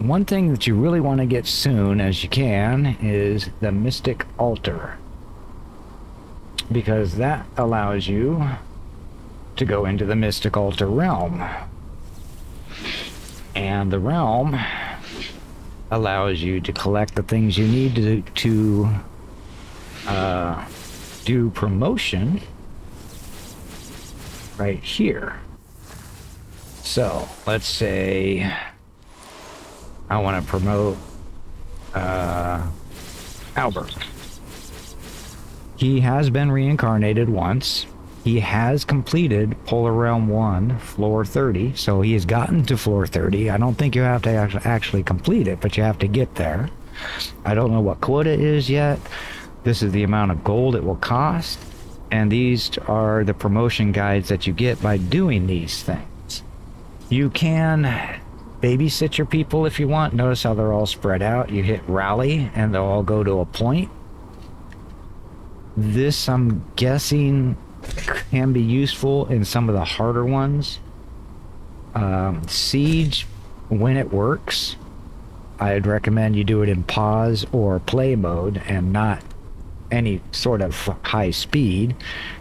one thing that you really want to get soon as you can is the Mystic Altar, because that allows you to go into the Mystic Altar realm. And the realm allows you to collect the things you need to do promotion right here. So let's say I want to promote Albert. He has been reincarnated once. He has completed Polar Realm 1, floor 30, so he has gotten to floor 30. I don't think you have to actually complete it, but you have to get there. I don't know what quota is yet. This is the amount of gold it will cost, and these are the promotion guides that you get by doing these things. You can babysit your people if you want. Notice how they're all spread out. You hit rally, and they'll all go to a point. This, I'm guessing, can be useful in some of the harder ones. Siege, when it works, I'd recommend you do it in pause or play mode and not any sort of high speed.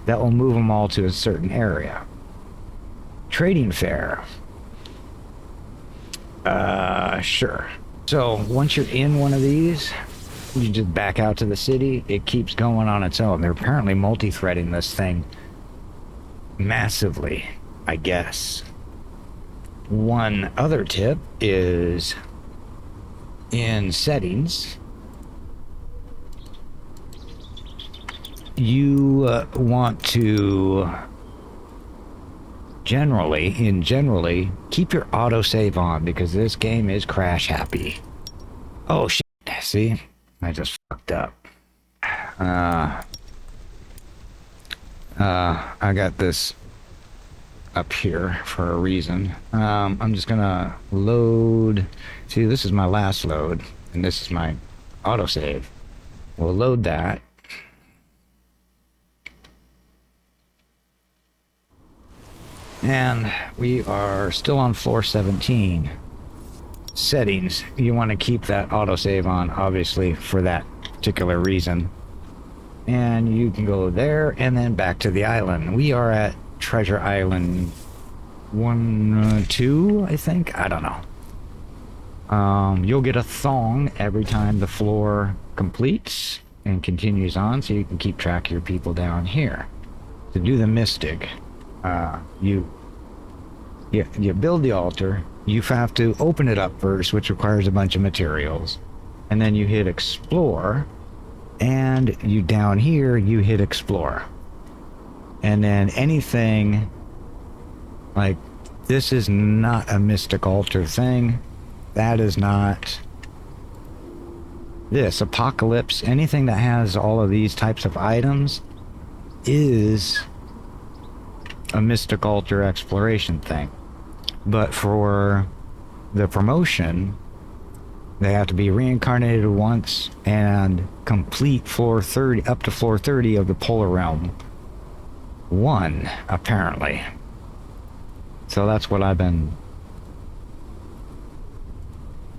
That will move them all to a certain area. Trading fair. Sure. So once you're in one of these, you just back out to the city. It keeps going on its own. They're apparently multi-threading this thing massively, I guess. One other tip is in settings, you want to generally keep your autosave on, because this game is crash happy. Oh shit, see? I just fucked up. I got this up here for a reason. I'm just gonna load. See, this is my last load, and this is my autosave. We'll load that. And we are still on floor 17. Settings, you want to keep that autosave on, obviously, for that particular reason. And you can go there and then back to the island. We are at Treasure Island 1, 2, I think. I don't know. You'll get a thong every time the floor completes and continues on, so you can keep track of your people down here. To do the mystic, you build the altar. You have to open it up first, which requires a bunch of materials, and then you hit explore, and you down here you hit explore, and then anything like this is not a mystic altar thing. That is not this apocalypse. Anything that has all of these types of items is a mystic altar exploration thing. But for the promotion, they have to be reincarnated once and complete floor 30, up to floor 30 of the Polar Realm 1, apparently. So that's what I've been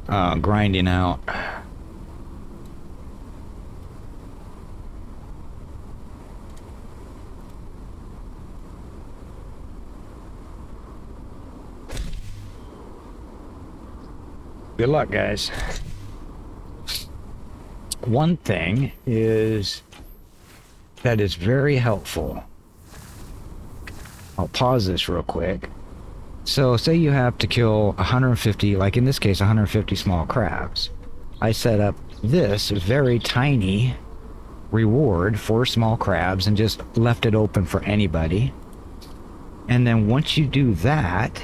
grinding out. Good luck, guys. One thing is that is very helpful. I'll pause this real quick. So say you have to kill 150, like in this case 150 small crabs. I set up this very tiny reward for small crabs and just left it open for anybody. And then once you do that,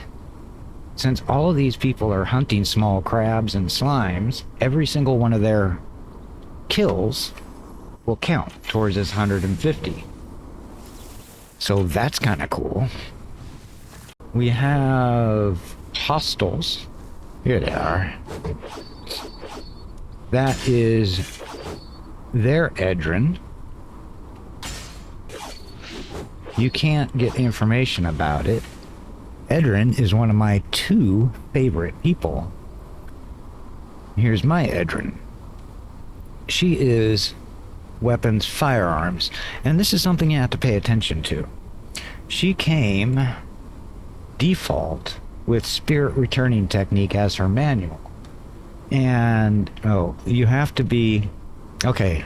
since all of these people are hunting small crabs and slimes, every single one of their kills will count towards this 150. So that's kind of cool. We have hostels. Here they are. That is their Edrin. You can't get information about it. Edrin is one of my 2 favorite people. Here's my Edrin. She is weapons, firearms, and this is something you have to pay attention to. She came default with Spirit Returning Technique as her manual. And, you have to be... Okay.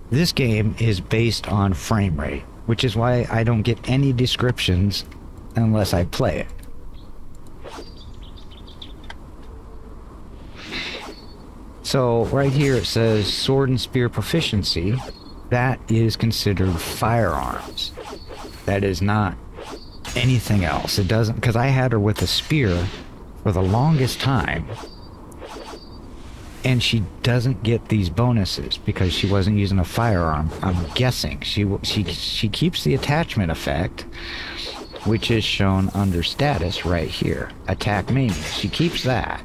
This game is based on frame rate, which is why I don't get any descriptions unless I play it. So, right here it says Sword and Spear Proficiency. That is considered firearms. That is not anything else. It doesn't, because I had her with a spear for the longest time, and she doesn't get these bonuses because she wasn't using a firearm. I'm guessing she keeps the attachment effect, which is shown under status right here. Attack Mania. She keeps that.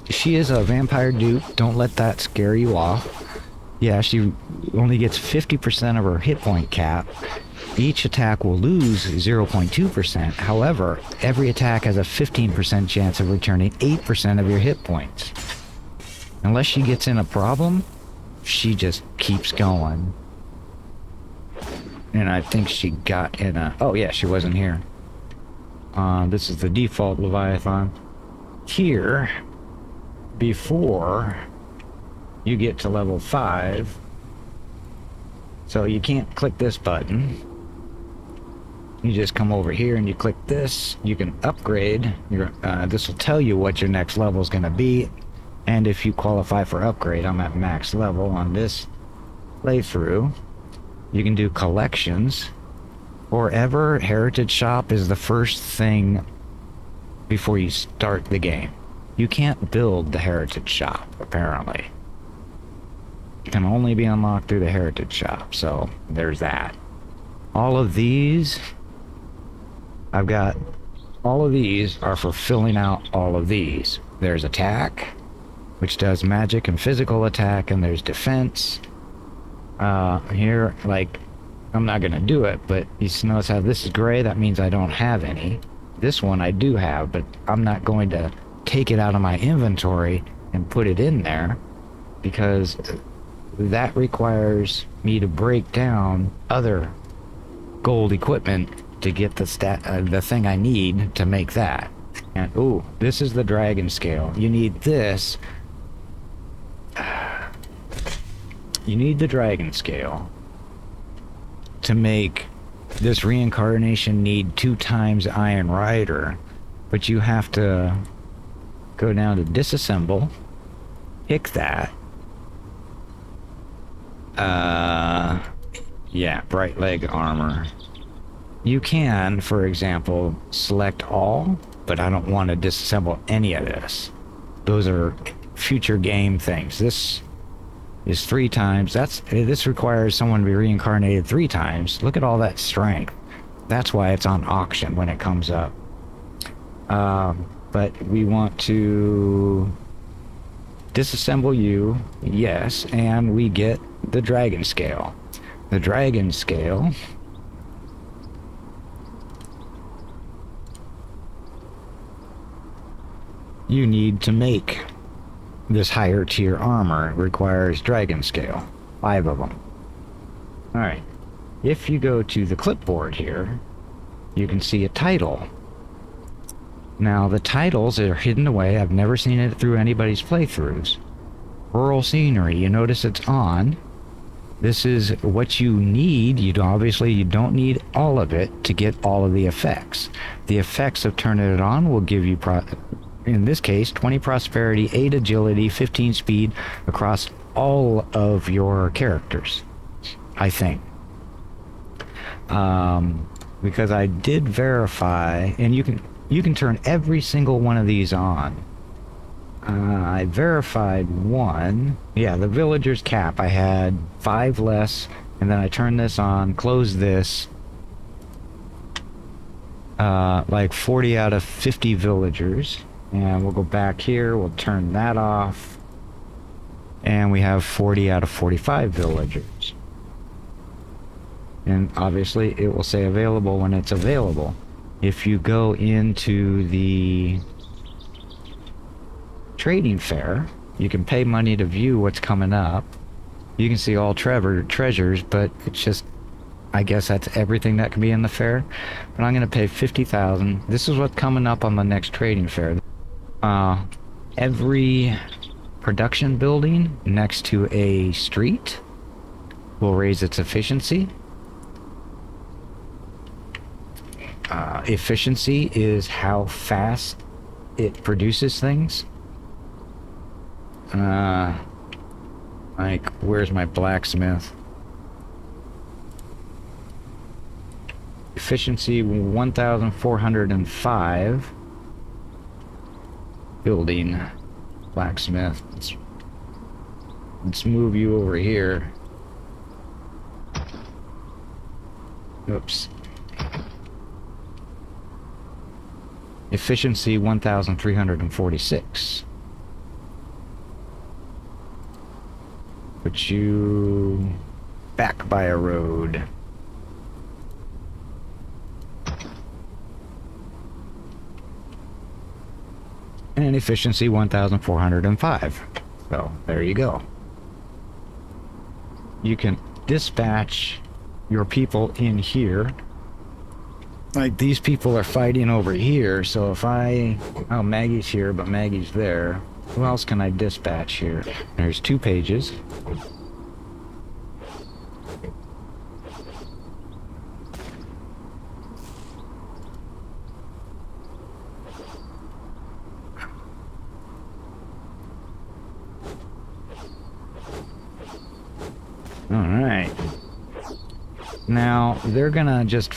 She is a vampire dupe. Don't let that scare you off. Yeah, she only gets 50% of her hit point cap. Each attack will lose 0.2%. However, every attack has a 15% chance of returning 8% of your hit points. Unless she gets in a problem, she just keeps going. And I think she got in a... Oh yeah, she wasn't here. This is the default Leviathan. Here, before you get to level 5, so you can't click this button. You just come over here and you click this. You can upgrade. This will tell you what your next level is going to be. And if you qualify for upgrade, I'm at max level on this playthrough. You can do collections. Forever, Heritage Shop is the first thing before you start the game. You can't build the Heritage Shop, apparently. It can only be unlocked through the Heritage Shop, so there's that. All of these, all of these are for filling out all of these. There's attack, which does magic and physical attack, and there's defense. Here, like, I'm not gonna do it, but you notice how this is gray? That means I don't have any. This one I do have, but I'm not going to take it out of my inventory and put it in there, because that requires me to break down other gold equipment to get the thing I need to make that. And ooh, this is the dragon scale. You need this. You need the dragon scale to make this reincarnation need 2 times Iron Rider, but you have to go down to disassemble, pick that. Yeah, bright leg armor. You can, for example, select all, but I don't want to disassemble any of this. Those are future game things. This is 3 times. This requires someone to be reincarnated 3 times. Look at all that strength. That's why it's on auction when it comes up. But we want to disassemble you, yes, and we get the dragon scale. The dragon scale you need to make this higher tier armor. It requires dragon scale, 5 of them. Alright, if you go to the clipboard here, you can see a title. Now the titles are hidden away. I've never seen it through anybody's playthroughs. Rural scenery, you notice it's on. This is what you need. You don't need all of it to get all of the effects. The effects of turning it on will give you, in this case, 20 prosperity, 8 agility, 15 speed across all of your characters, I think. Because I did verify, and you can turn every single one of these on. I verified one. Yeah, the villager's cap. I had 5 less, and then I turned this on, closed this. Like 40 out of 50 villagers. And we'll go back here, we'll turn that off. And we have 40 out of 45 villagers. And obviously it will say available when it's available. If you go into the trading fair, You can pay money to view what's coming up. You can see all treasures, but it's just, I guess that's everything that can be in the fair. But I'm going to pay 50,000. This is what's coming up on the next trading fair. Every production building next to a street will raise its efficiency. Efficiency is how fast it produces things. Like, where's my blacksmith? Efficiency 1,405. Building blacksmith. Let's move you over here. Oops. Efficiency 1,346. Put you back by a road. And efficiency 1,405. So there you go. You can dispatch your people in here. Like, these people are fighting over here, so if oh, Maggie's here, but Maggie's there. Who else can I dispatch here? There's 2 pages. Alright. Now, they're gonna just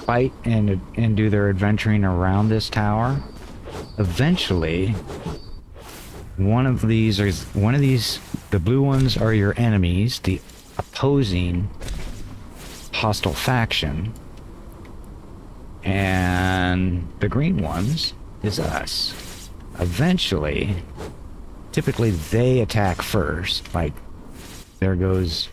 fight and do their adventuring around this tower. Eventually, the blue ones are your enemies, the opposing hostile faction, and the green ones is us. Eventually, typically they attack first. Like, there goes.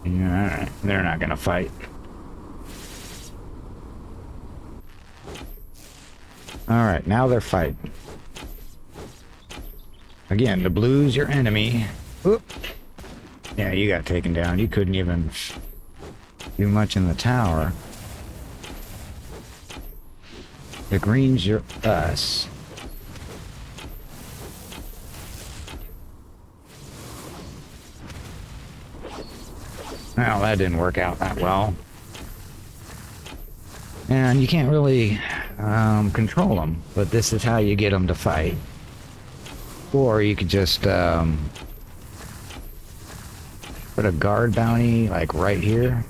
Alright, they're not gonna fight. Alright, now they're fighting. Again, the blue's your enemy. Oop. Yeah, you got taken down. You couldn't even do much in the tower. The green's your us. Well, that didn't work out that well. And you can't really control them, but this is how you get them to fight. Or you could just put a guard bounty, like right here.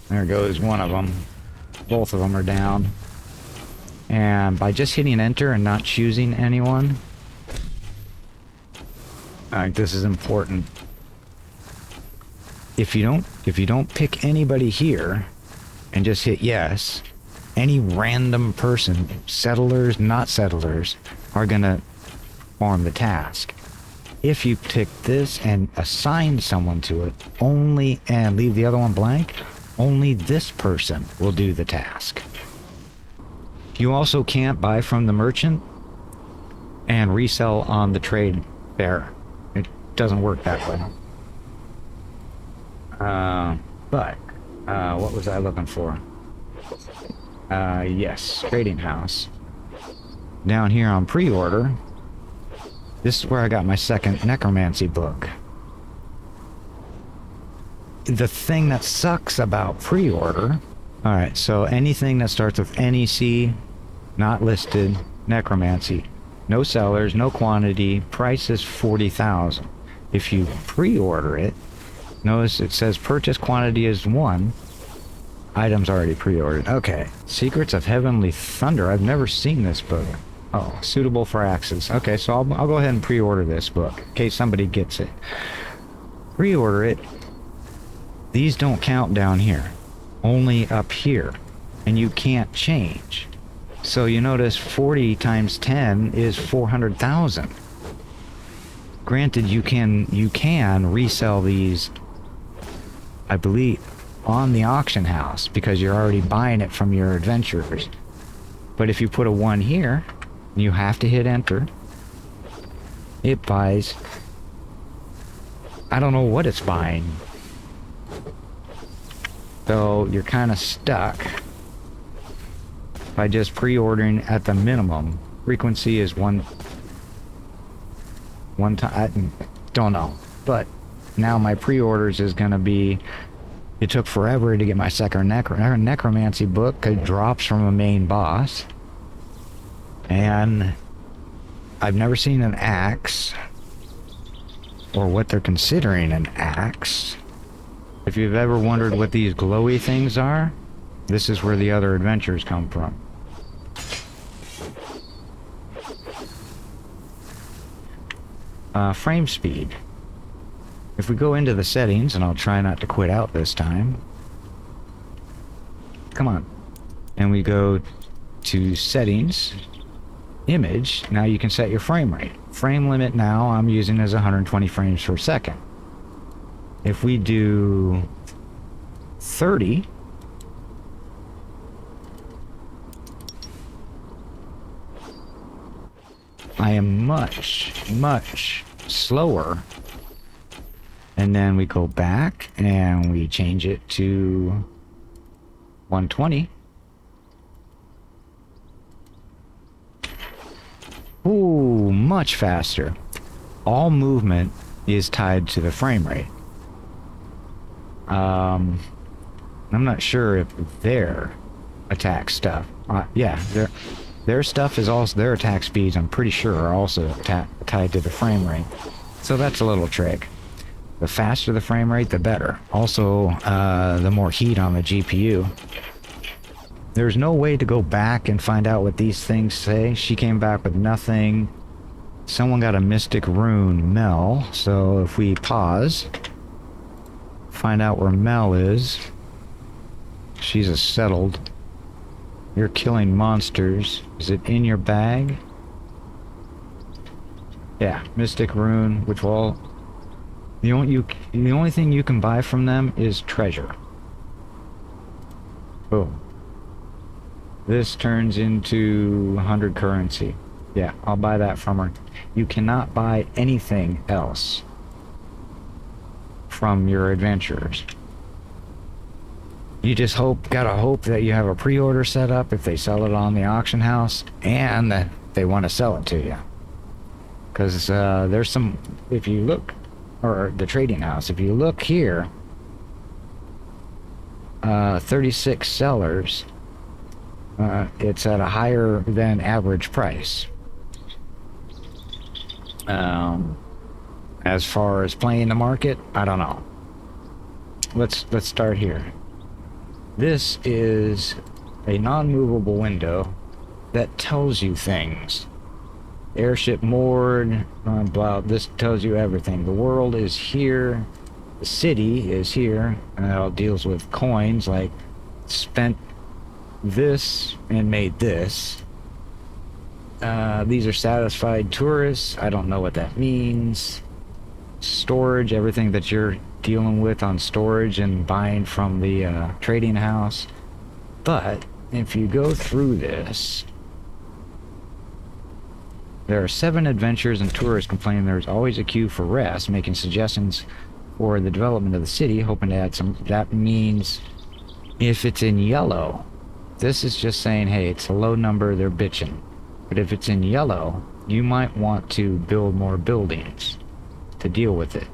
There goes one of them. Both of them are down. And by just hitting enter and not choosing anyone, this is important. If you don't pick anybody here and just hit yes, any random person, settlers, not settlers, are gonna perform the task. If you pick this and assign someone to it, and leave the other one blank, only this person will do the task. You also can't buy from the merchant and resell on the trade fair. It doesn't work that way. What was I looking for? Yes, trading house. Down here on pre-order, this is where I got my second necromancy book. The thing that sucks about pre-order, alright, so anything that starts with NEC, not listed, necromancy, no sellers, no quantity, price is 40,000. If you pre-order it, notice it says purchase quantity is 1. Items already pre-ordered. Okay. Secrets of Heavenly Thunder. I've never seen this book. Oh, suitable for axes. Okay, so I'll go ahead and pre-order this book in case somebody gets it. Pre-order it. These don't count down here. Only up here. And you can't change. So you notice 40 times 10 is 400,000. Granted, you can resell these, I believe. on the auction house because you're already buying it from your adventurers. But if you put a 1 here, you have to hit enter. It buys... I don't know what it's buying. So you're kind of stuck by just pre-ordering at the minimum. Frequency is one time. I don't know. But now my pre-orders is going to be... It took forever to get my second necromancy book. It drops from a main boss. And I've never seen an axe, or what they're considering an axe. If you've ever wondered what these glowy things are, this is where the other adventures come from. Frame speed. If we go into the settings, and I'll try not to quit out this time. Come on. And we go to settings, image. Now you can set your frame rate. Frame limit now I'm using as 120 frames per second. If we do 30, I am much slower. And then we go back and we change it to 120. Ooh, much faster. All movement is tied to the frame rate. I'm not sure if their attack stuff... yeah, their stuff is also... Their attack speeds, I'm pretty sure, are also tied to the frame rate. So that's a little trick. The faster the frame rate, the better. Also, the more heat on the GPU. There's no way to go back and find out what these things say. She came back with nothing. Someone got a mystic rune, Mel. So if we pause, find out where Mel is. She's a settled. You're killing monsters. Is it in your bag? Yeah, mystic rune, which will... The only thing you can buy from them is treasure. Boom. This turns into 100 currency. Yeah, I'll buy that from her. You cannot buy anything else from your adventurers. You just gotta hope that you have a pre-order set up if they sell it on the auction house, and that they want to sell it to you. Because there's some, if you look, or the trading house, if you look here, 36 sellers, it's at a higher than average price. As far as playing the market, I don't know. Let's start here. This is a non-movable window that tells you things. Airship moored, blah, this tells you everything. The world is here, the city is here, and it all deals with coins, like spent this and made this. These are satisfied tourists. I don't know what that means. Storage, everything that you're dealing with on storage and buying from the trading house. But if you go through this, there are 7 adventurers and tourists complaining there's always a queue for rest, making suggestions for the development of the city, hoping to add some. That means if it's in yellow, this is just saying, hey, it's a low number, they're bitching. But if it's in yellow, you might want to build more buildings to deal with it.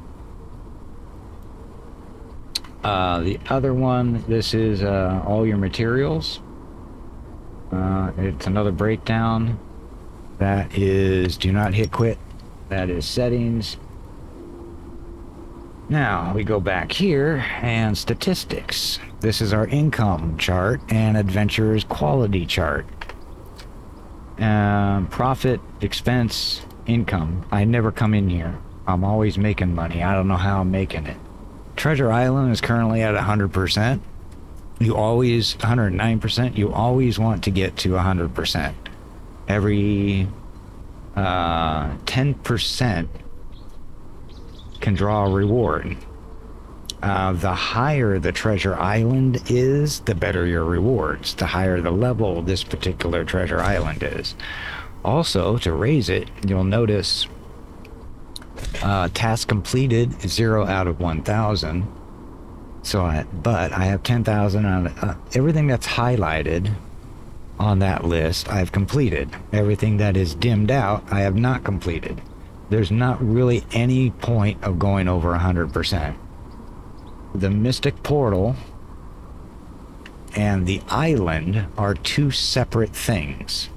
The other one, this is all your materials. It's another breakdown. That is do not hit quit. That is settings. Now we go back here and statistics. This is our income chart and adventurers quality chart. Profit, expense, income. I never come in here. I'm always making money. I don't know how I'm making it. Treasure Island is currently at 100%. You always 109%. You always want to get to 100%. Every 10% can draw a reward. The higher the treasure island is, the better your rewards. The higher the level this particular treasure island is. Also, to raise it, you'll notice task completed 0 out of 1,000. But I have 10,000 on everything that's highlighted on that list. I've completed. Everything that is dimmed out, I have not completed. There's not really any point of going over 100%. The Mystic Portal and the island are two separate things.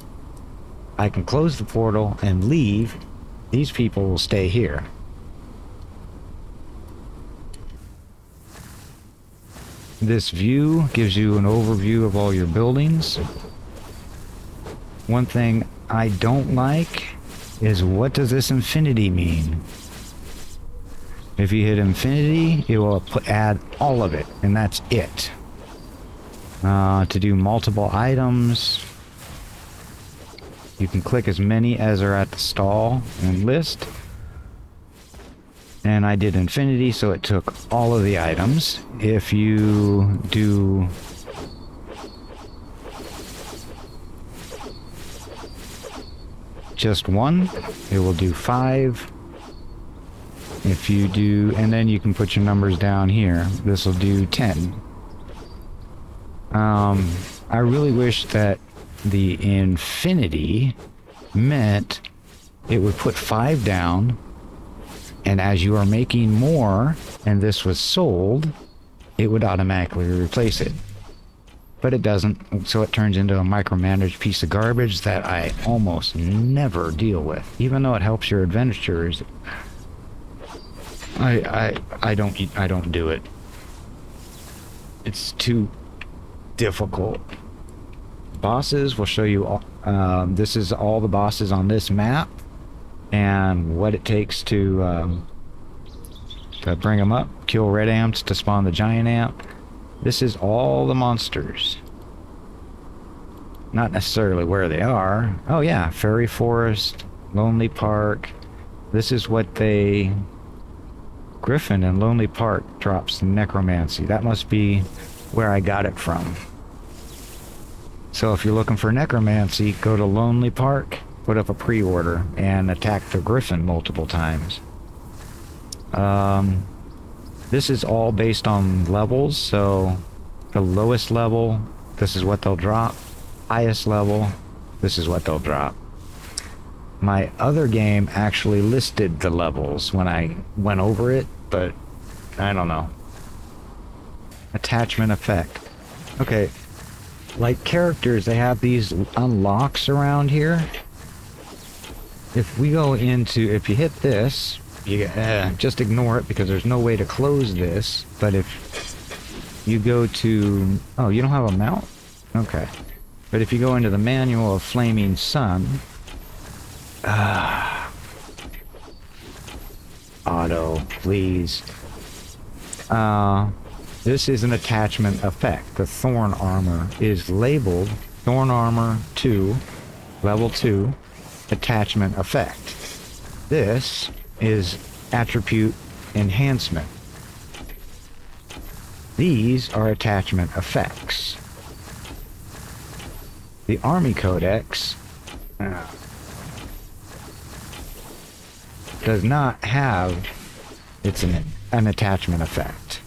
I can close the portal and leave. These people will stay here. This view gives you an overview of all your buildings. One thing I don't like is, what does this infinity mean? If you hit infinity, it will add all of it, and that's it. To do multiple items, you can click as many as are at the stall and list. And I did infinity, so it took all of the items. If you do just one, it will do 5. If you do, and then you can put your numbers down here. This will do 10. I really wish that the infinity meant it would put 5 down, and as you are making more and this was sold, it would automatically replace it. But it doesn't, so it turns into a micromanaged piece of garbage that I almost never deal with. Even though it helps your adventures, I don't do it. It's too difficult. Bosses will show you all, this is all the bosses on this map and what it takes to bring them up. Kill red amps to spawn the giant amp. This is all the monsters. Not necessarily where they are. Oh yeah, Fairy Forest, Lonely Park. This is what they... Griffin and Lonely Park drops necromancy. That must be where I got it from. So if you're looking for necromancy, go to Lonely Park, put up a pre-order, and attack the Griffin multiple times. This is all based on levels, so the lowest level, this is what they'll drop. Highest level, this is what they'll drop. My other game actually listed the levels when I went over it, but I don't know. Attachment effect. Okay, like characters, they have these unlocks around here. If we go into, if you hit this, you just ignore it because there's no way to close this. But if you go to, oh, you don't have a mount? Okay. But if you go into the manual of Flaming Sun, auto, please. This is an attachment effect. The Thorn Armor is labeled Thorn Armor 2, level 2, attachment effect. This is attribute enhancement. These are attachment effects. The Army Codex does not have, it's an attachment effect.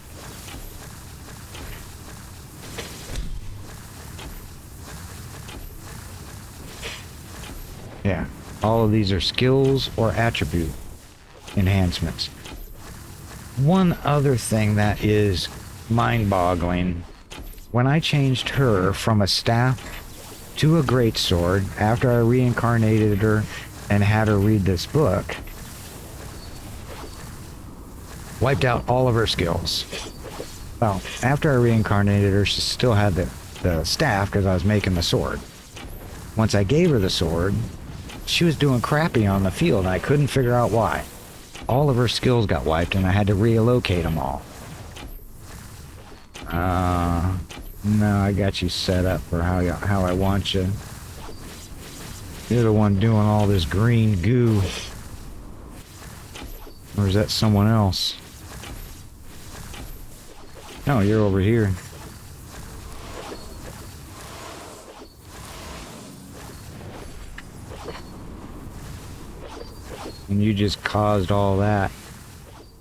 Yeah, all of these are skills or attribute enhancements. One other thing that is mind-boggling, when I changed her from a staff to a greatsword after I reincarnated her and had her read this book, wiped out all of her skills. Well, after I reincarnated her, she still had the staff because I was making the sword. Once I gave her the sword, she was doing crappy on the field and I couldn't figure out why. All of her skills got wiped and I had to relocate them all. No, I got you set up for how I want you. You're the one doing all this green goo. Or is that someone else? No, you're over here. And you just caused all that.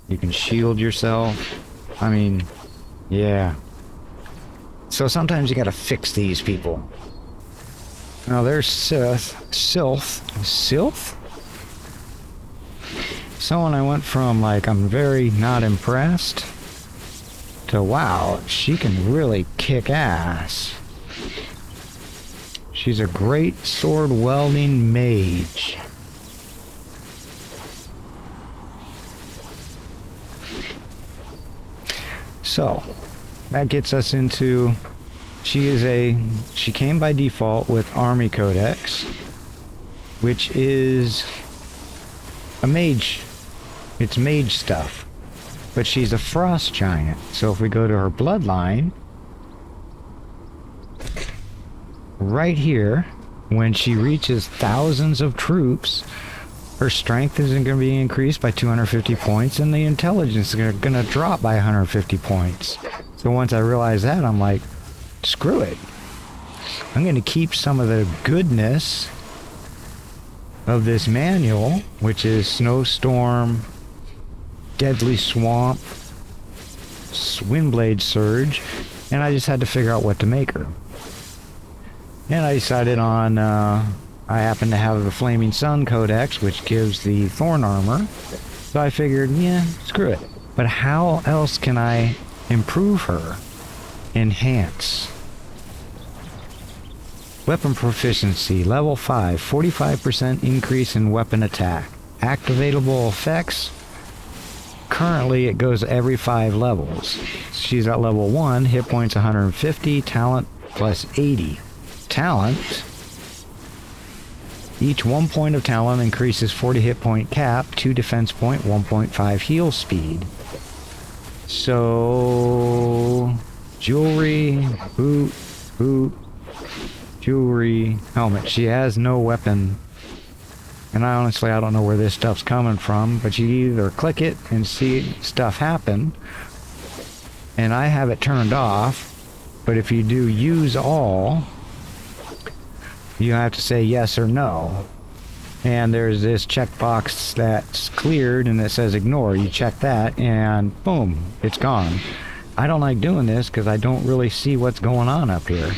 You can shield yourself. I mean, yeah. So sometimes you gotta fix these people. Now there's Sylph. Someone I went from like, I'm very not impressed, to wow, she can really kick ass. She's a great sword welding mage. So, that gets us into, she came by default with Army Codex, which is a mage. It's mage stuff. But she's a frost giant. So if we go to her bloodline, right here, when she reaches thousands of troops, her strength is going to be increased by 250 points, and the intelligence is going to drop by 150 points. So once I realized that, I'm like, screw it. I'm going to keep some of the goodness of this manual, which is Snowstorm, Deadly Swamp, Windblade Surge, and I just had to figure out what to make her. And I decided on, I happen to have the Flaming Sun Codex, which gives the Thorn Armor, so I figured, yeah, screw it. But how else can I improve her? Enhance. Weapon Proficiency, level 5, 45% increase in weapon attack. Activatable effects, currently it goes every 5 levels. She's at level 1, hit points 150, talent plus 80. Talent, each 1 point of talent increases 40 hit point cap, 2 defense point, 1.5 heal speed. So, jewelry, boot, jewelry, helmet. She has no weapon. And I don't know where this stuff's coming from, but you either click it and see stuff happen, and I have it turned off, but if you do use all, you have to say yes or no. And there's this checkbox that's cleared and it says ignore. You check that and boom, it's gone. I don't like doing this because I don't really see what's going on up here.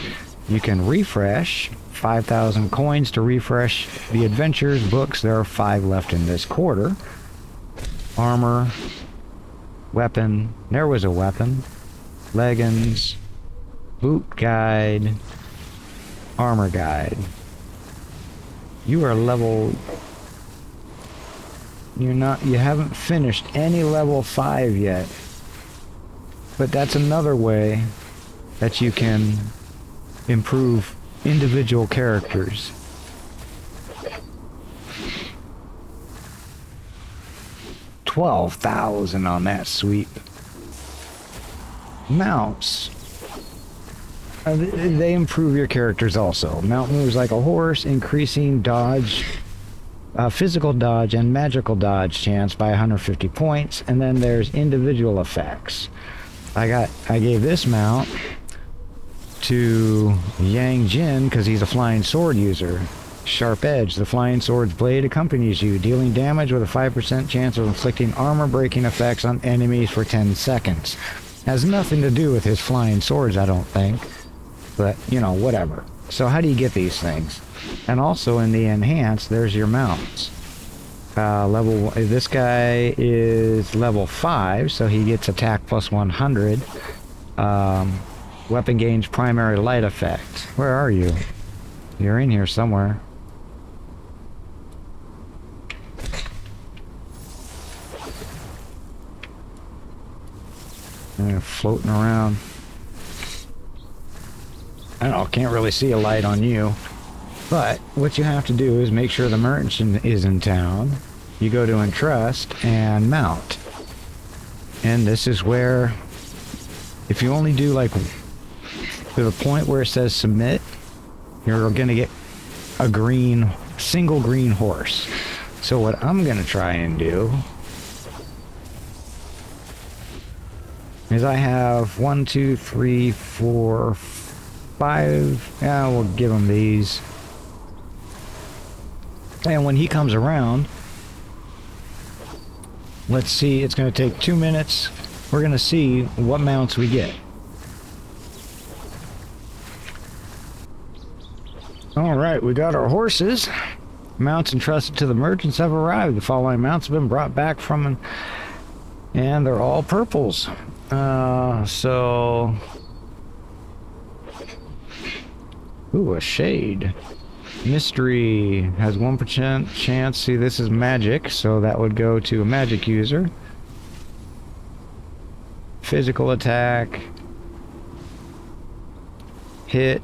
You can refresh, 5,000 coins to refresh the adventures books. There are 5 left in this quarter. Armor, weapon, there was a weapon, leggings, boot guide, armor guide. You are level, you haven't finished any level 5 yet. But that's another way that you can improve individual characters. $12,000 on that sweep. Mounts. They improve your characters also. Mount moves like a horse, increasing dodge, physical dodge and magical dodge chance by 150 points. And then there's individual effects. I gave this mount to Yang Jin because he's a flying sword user. Sharp edge. The flying sword's blade accompanies you, dealing damage with a 5% chance of inflicting armor-breaking effects on enemies for 10 seconds. Has nothing to do with his flying swords, I don't think. But, whatever. So how do you get these things? And also in the enhanced, there's your mounts. This guy is level 5, so he gets attack plus 100. Weapon gains primary light effect. Where are you? You're in here somewhere. They're floating around. I don't know, can't really see a light on you. But what you have to do is make sure the merchant is in town. You go to entrust and mount. And this is where, if you only do like to the point where it says submit, you're gonna get a single green horse. So what I'm gonna try and do is I have 1, 2, 3, 4, 5. Yeah, we'll give him these. And when he comes around, let's see, it's going to take 2 minutes. We're going to see what mounts we get. Alright, we got our horses. Mounts entrusted to the merchants have arrived. The following mounts have been brought back from, and they're all purples. So... Ooh, a shade. Mystery has 1% chance. See, this is magic, so that would go to a magic user. Physical attack. Hit.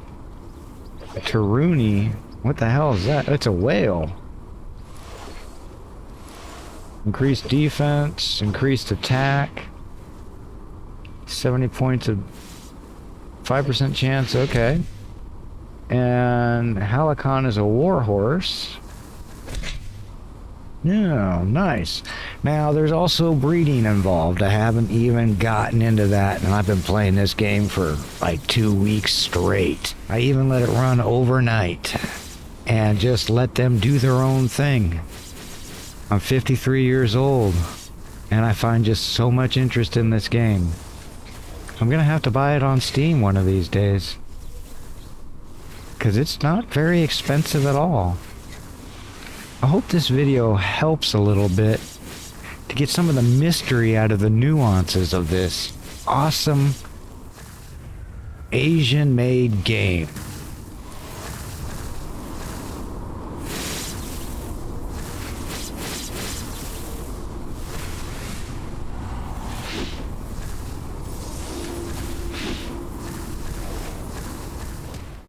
Taruni. What the hell is that? It's a whale. Increased defense. Increased attack. 70 points of 5% chance. Okay. And Halakon is a warhorse. Yeah, nice. Now, there's also breeding involved. I haven't even gotten into that, and I've been playing this game for like 2 weeks straight. I even let it run overnight and just let them do their own thing. I'm 53 years old, and I find just so much interest in this game. I'm gonna have to buy it on Steam one of these days, because it's not very expensive at all. I hope this video helps a little bit to get some of the mystery out of the nuances of this awesome Asian-made game.